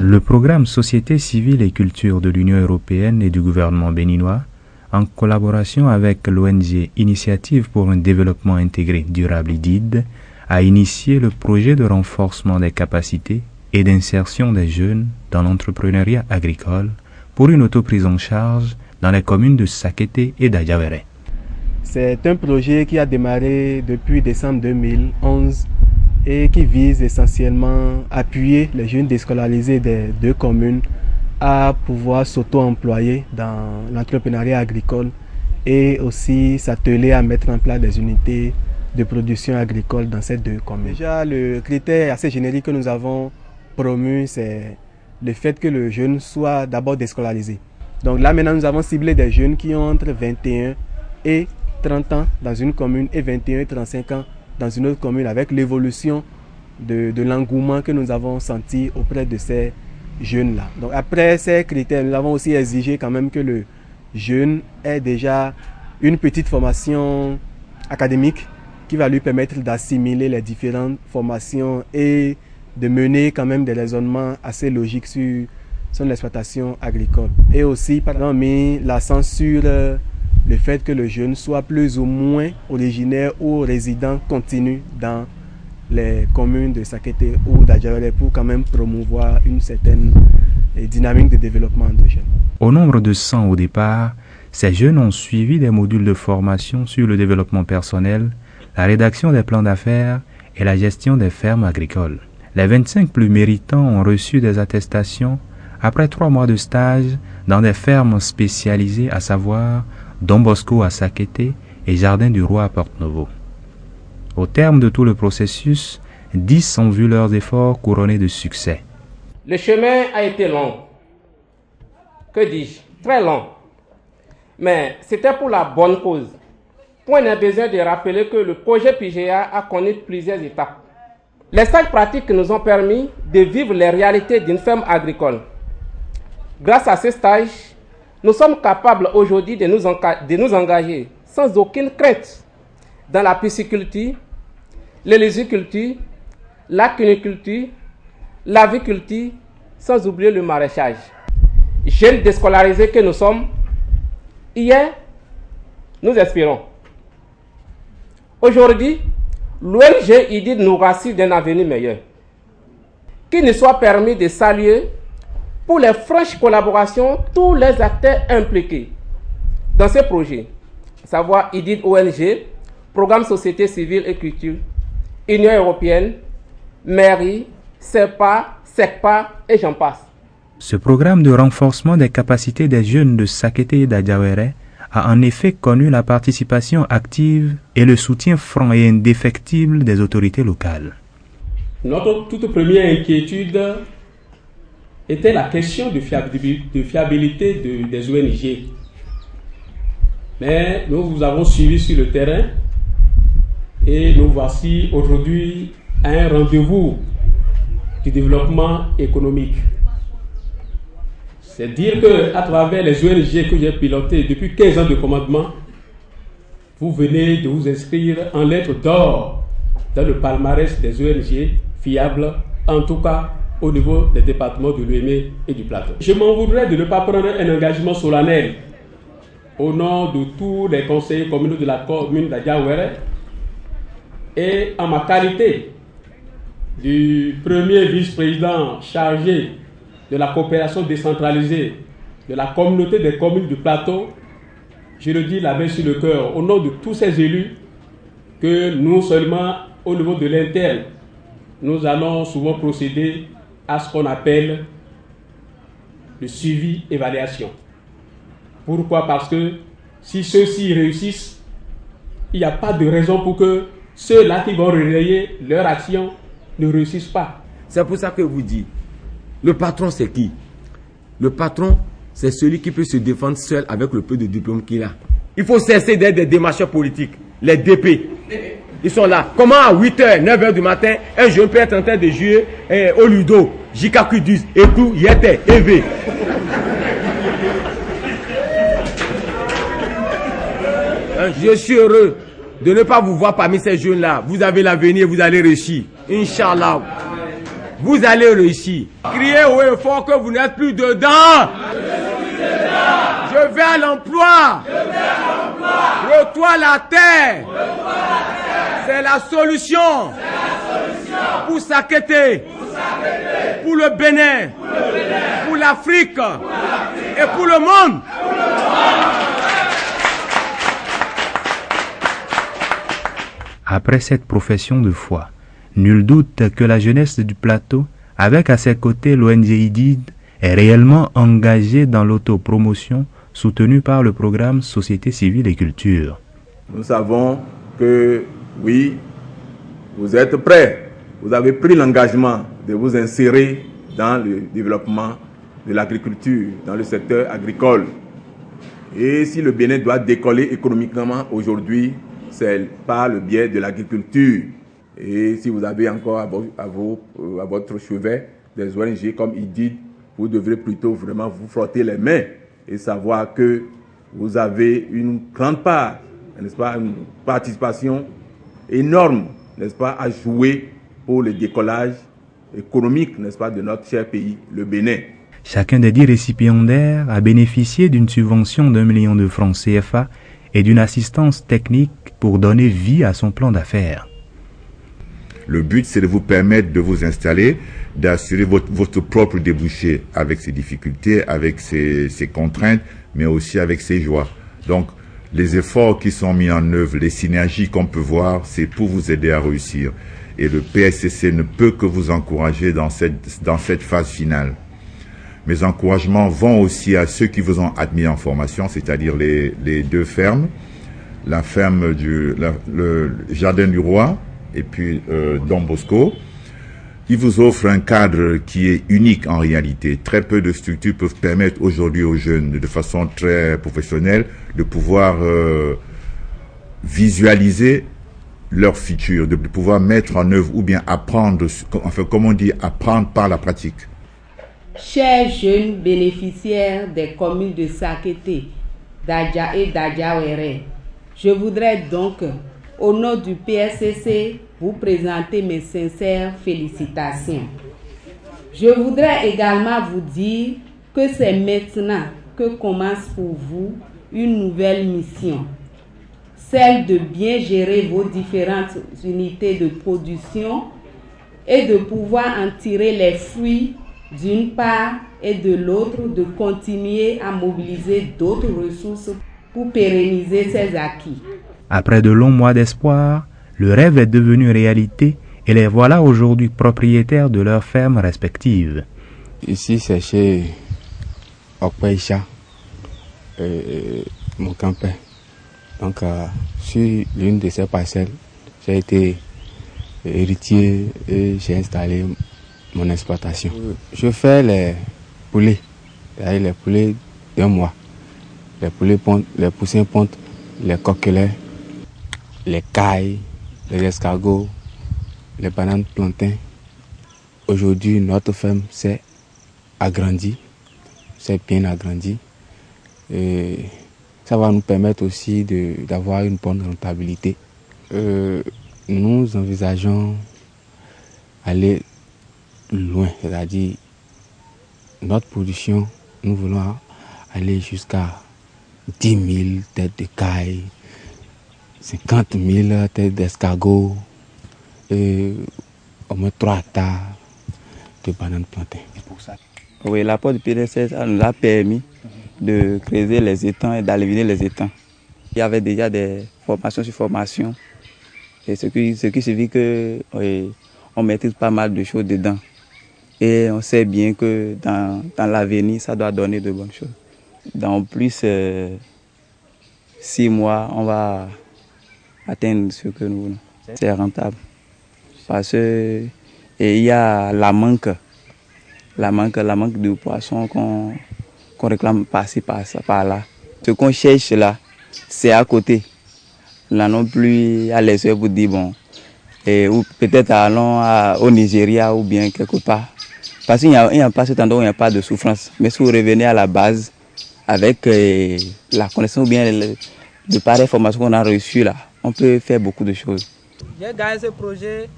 Le programme Société civile et culture de l'Union européenne et du gouvernement béninois, en collaboration avec l'ONG Initiative pour un développement intégré durable IDID, a initié le projet de renforcement des capacités et d'insertion des jeunes dans l'entrepreneuriat agricole pour une autoprise en charge dans les communes de Sakété et d'Adjawéré. C'est un projet qui a démarré depuis décembre 2011 et qui vise essentiellement à appuyer les jeunes déscolarisés des deux communes à pouvoir s'auto-employer dans l'entrepreneuriat agricole et aussi s'atteler à mettre en place des unités de production agricole dans ces deux communes. Déjà, le critère assez générique que nous avons promu, c'est le fait que le jeune soit d'abord déscolarisé. Donc là, maintenant, nous avons ciblé des jeunes qui ont entre 21 et 30 ans dans une commune et 21 et 35 ans dans une autre commune, avec l'évolution de l'engouement que nous avons senti auprès de ces jeunes-là. Donc après ces critères, nous avons aussi exigé quand même que le jeune ait déjà une petite formation académique qui va lui permettre d'assimiler les différentes formations et de mener quand même des raisonnements assez logiques sur son exploitation agricole. Et aussi, par exemple, mis l'accent sur le fait que le jeune soit plus ou moins originaire ou résident continu dans les communes de Sakété ou d'Adjawéré pour quand même promouvoir une certaine dynamique de développement endogène. Au nombre de 100 au départ, ces jeunes ont suivi des modules de formation sur le développement personnel, la rédaction des plans d'affaires et la gestion des fermes agricoles. Les 25 plus méritants ont reçu des attestations après 3 mois de stage dans des fermes spécialisées, à savoir Don Bosco à Sakété et Jardin du Roi à Porte-Novo. Au terme de tout le processus, 10 ont vu leurs efforts couronnés de succès. Le chemin a été long. Que dis-je? Très long. Mais c'était pour la bonne cause. Point n'est besoin de rappeler que le projet PIGEA a connu plusieurs étapes. Les stages pratiques nous ont permis de vivre les réalités d'une ferme agricole. Grâce à ces stages, nous sommes capables aujourd'hui de nous engager sans aucune crainte dans la pisciculture, l'héliculture, la cuniculture, l'aviculture, sans oublier le maraîchage. Jeunes déscolarisés que nous sommes, hier, nous espérons. Aujourd'hui, l'ONG IDID nous rassure d'un avenir meilleur. Qu'il nous soit permis de saluer pour les franches collaborations tous les acteurs impliqués dans ce projet, à savoir IDID ONG, Programme Société Civile et Culture, Union Européenne, Mairie, CEPA, SECPA et j'en passe. Ce programme de renforcement des capacités des jeunes de Sakété et d'Adjawéré a en effet connu la participation active et le soutien franc et indéfectible des autorités locales. Notre toute première inquiétude était la question de fiabilité des ONG. Mais nous vous avons suivi sur le terrain et nous voici aujourd'hui à un rendez-vous du développement économique. C'est dire qu'à travers les ONG que j'ai pilotées depuis 15 ans de commandement, vous venez de vous inscrire en lettres d'or dans le palmarès des ONG fiables, en tout cas au niveau des départements de l'UEME et du Plateau. Je m'en voudrais de ne pas prendre un engagement solennel au nom de tous les conseillers communaux de la commune d'Adjawéré et en ma qualité du premier vice-président chargé de la coopération décentralisée de la communauté des communes du Plateau, je le dis la main sur le cœur, au nom de tous ces élus, que nous seulement au niveau de l'interne, nous allons souvent procéder à ce qu'on appelle le suivi-évaluation. Pourquoi? Parce que si ceux-ci réussissent, il n'y a pas de raison pour que ceux-là qui vont relayer leur action ne réussissent pas. C'est pour ça que je vous dis, le patron c'est qui? Le patron, c'est celui qui peut se défendre seul avec le peu de diplôme qu'il a. Il faut cesser d'être des démarcheurs politiques, les DP. Ils sont là. Comment à 8h, 9h du matin, un jeune peut être en train de jouer au Ludo, JKQ10, Ekou, Yete, EV. Je suis heureux de ne pas vous voir parmi ces jeunes-là. Vous avez l'avenir, vous allez réussir. Inch'Allah. vous allez réussir. Criez haut et fort que vous n'êtes plus dedans. Je vais à l'emploi. Retour la terre. C'est la solution. Pour Sakété. Pour le Bénin. Pour l'Afrique. Et pour le monde. Après cette profession de foi, nul doute que la jeunesse du plateau, avec à ses côtés l'ONG IDID, est réellement engagée dans l'autopromotion soutenue par le programme Société civile et culture. Nous savons que, oui, vous êtes prêts. Vous avez pris l'engagement de vous insérer dans le développement de l'agriculture, dans le secteur agricole. Et si le Bénin doit décoller économiquement aujourd'hui, c'est par le biais de l'agriculture. Et si vous avez encore à votre chevet des ONG comme IDID, vous devrez plutôt vraiment vous frotter les mains et savoir que vous avez une grande part, n'est-ce pas, une participation énorme, n'est-ce pas, à jouer pour le décollage économique, n'est-ce pas, de notre cher pays, le Bénin. Chacun des 10 récipiendaires a bénéficié d'une subvention d'1 million de francs CFA et d'une assistance technique pour donner vie à son plan d'affaires. Le but, c'est de vous permettre de vous installer, d'assurer votre propre débouché avec ses difficultés, avec ses contraintes, mais aussi avec ses joies. Donc, les efforts qui sont mis en œuvre, les synergies qu'on peut voir, c'est pour vous aider à réussir. Et le PSCC ne peut que vous encourager dans cette phase finale. Mes encouragements vont aussi à ceux qui vous ont admis en formation, c'est-à-dire les 2 fermes, la ferme le Jardin du Roi et puis Don Bosco. Ils vous offrent un cadre qui est unique en réalité. Très peu de structures peuvent permettre aujourd'hui aux jeunes, de façon très professionnelle, de pouvoir visualiser leur futur, de pouvoir mettre en œuvre ou bien apprendre, enfin comme on dit, apprendre par la pratique. Chers jeunes bénéficiaires des communes de Sakété, d'Adja et d'Adjawéré, je voudrais donc, au nom du PSCC, vous présenter mes sincères félicitations. Je voudrais également vous dire que c'est maintenant que commence pour vous une nouvelle mission, celle de bien gérer vos différentes unités de production et de pouvoir en tirer les fruits d'une part et de l'autre de continuer à mobiliser d'autres ressources pour pérenniser ces acquis. Après de longs mois d'espoir, le rêve est devenu réalité et les voilà aujourd'hui propriétaires de leurs fermes respectives. Ici, c'est chez Okpaïcha, mon campeur. Donc, sur l'une de ces parcelles, j'ai été héritier et j'ai installé mon exploitation. Je fais les poulets, c'est-à-dire les poulets d'1 mois. Les poulets pontent, les poussins pontent, les coquelets, les cailles, les escargots, les bananes plantains. Aujourd'hui, notre ferme s'est agrandie, s'est bien agrandie. Et ça va nous permettre aussi d'avoir une bonne rentabilité. Nous envisageons aller loin, c'est-à-dire notre production, nous voulons aller jusqu'à 10 000 têtes de cailles, 50 000 têtes d'escargots et au moins 3 tas de bananes plantains. Oui, l'apport du PDC nous a permis de creuser les étangs et d'alimenter les étangs. Il y avait déjà des formations sur formation, et ce qui signifie qu'on maîtrise pas mal de choses dedans. Et on sait bien que dans l'avenir, ça doit donner de bonnes choses. Dans plus 6 mois, on va atteindre ce que nous voulons. C'est rentable. Parce qu'il y a la manque de poissons qu'on réclame par-ci, par-là. Ce qu'on cherche là, c'est à côté. Là non plus à l'essai pour dire bon, ou peut-être allons au Nigeria ou bien quelque part. Parce qu'il n'y a pas cet endroit où il n'y a pas de souffrance. Mais si vous revenez à la base, avec la connaissance ou bien de pareilles formations qu'on a reçues là, on peut faire beaucoup de choses. J'ai gagné ce projet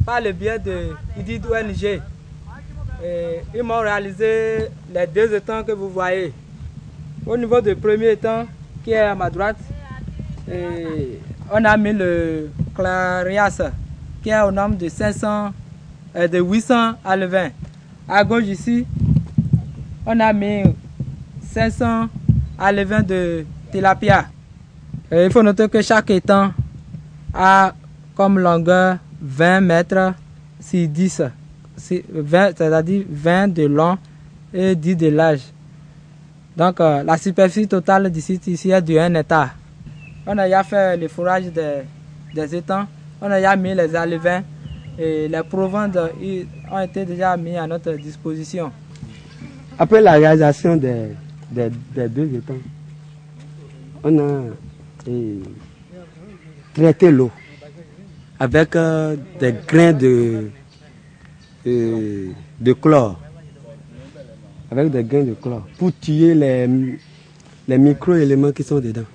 par le biais de IDID ONG. Ils m'ont réalisé les 2 étangs que vous voyez. Au niveau du premier étang qui est à ma droite, on a mis le Clarias qui est au nombre de 800 alevins. À gauche ici, on a mis 500 alevins de tilapia. Il faut noter que chaque étang a comme longueur 20 mètres sur 10, c'est-à-dire 20 de long et 10 de large. Donc la superficie totale du site ici est de 1 hectare. On a déjà fait le fourrage des étangs, on a déjà mis les alevins et les provantes ont été déjà mis à notre disposition. Après la réalisation des 2 étangs, on a traité l'eau avec des grains de chlore. Avec des grains de chlore pour tuer les micro-éléments qui sont dedans.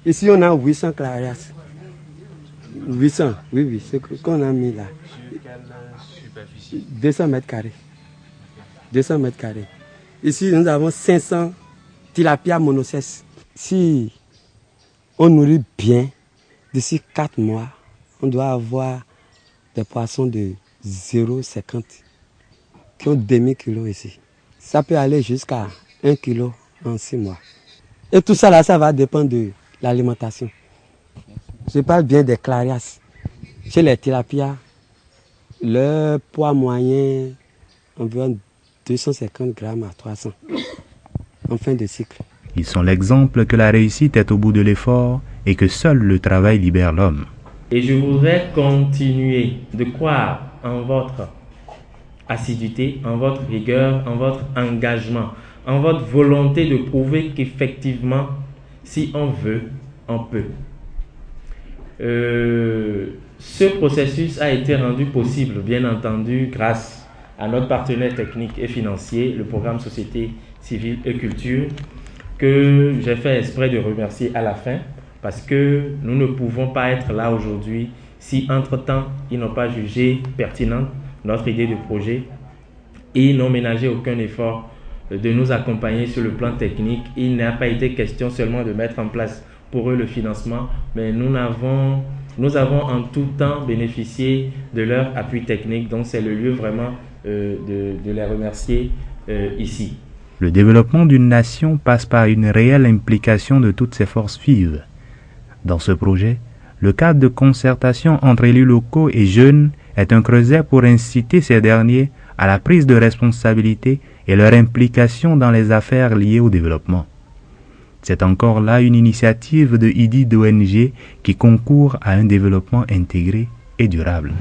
Ici, on a 800 clarias. 800, oui, c'est ce qu'on a mis là. 200 mètres carrés. 200 mètres carrés. Ici, nous avons 500 tilapia monocèses. Si on nourrit bien, d'ici 4 mois, on doit avoir des poissons de 0,50 qui ont demi-kilo ici. Ça peut aller jusqu'à 1 kilo en 6 mois. Et tout ça là, ça va dépendre de l'alimentation. Je parle bien des clarias. Chez les tilapias, le poids moyen environ 250 grammes à 300 en fin de cycle. Ils sont l'exemple que la réussite est au bout de l'effort et que seul le travail libère l'homme. Et je voudrais continuer de croire en votre assiduité, en votre rigueur, en votre engagement, en votre volonté de prouver qu'effectivement, si on veut, on peut. Ce processus a été rendu possible, bien entendu, grâce à notre partenaire technique et financier, le programme Société Civile et Culture, que j'ai fait exprès de remercier à la fin, parce que nous ne pouvons pas être là aujourd'hui si, entre-temps, ils n'ont pas jugé pertinente notre idée de projet et ils n'ont ménagé aucun effort de nous accompagner sur le plan technique. Il n'a pas été question seulement de mettre en place pour eux le financement, mais nous avons en tout temps bénéficié de leur appui technique, donc c'est le lieu vraiment de les remercier ici. Le développement d'une nation passe par une réelle implication de toutes ses forces vives. Dans ce projet, le cadre de concertation entre élus locaux et jeunes est un creuset pour inciter ces derniers à la prise de responsabilité et leur implication dans les affaires liées au développement. C'est encore là une initiative de IDID ONG qui concourt à un développement intégré et durable.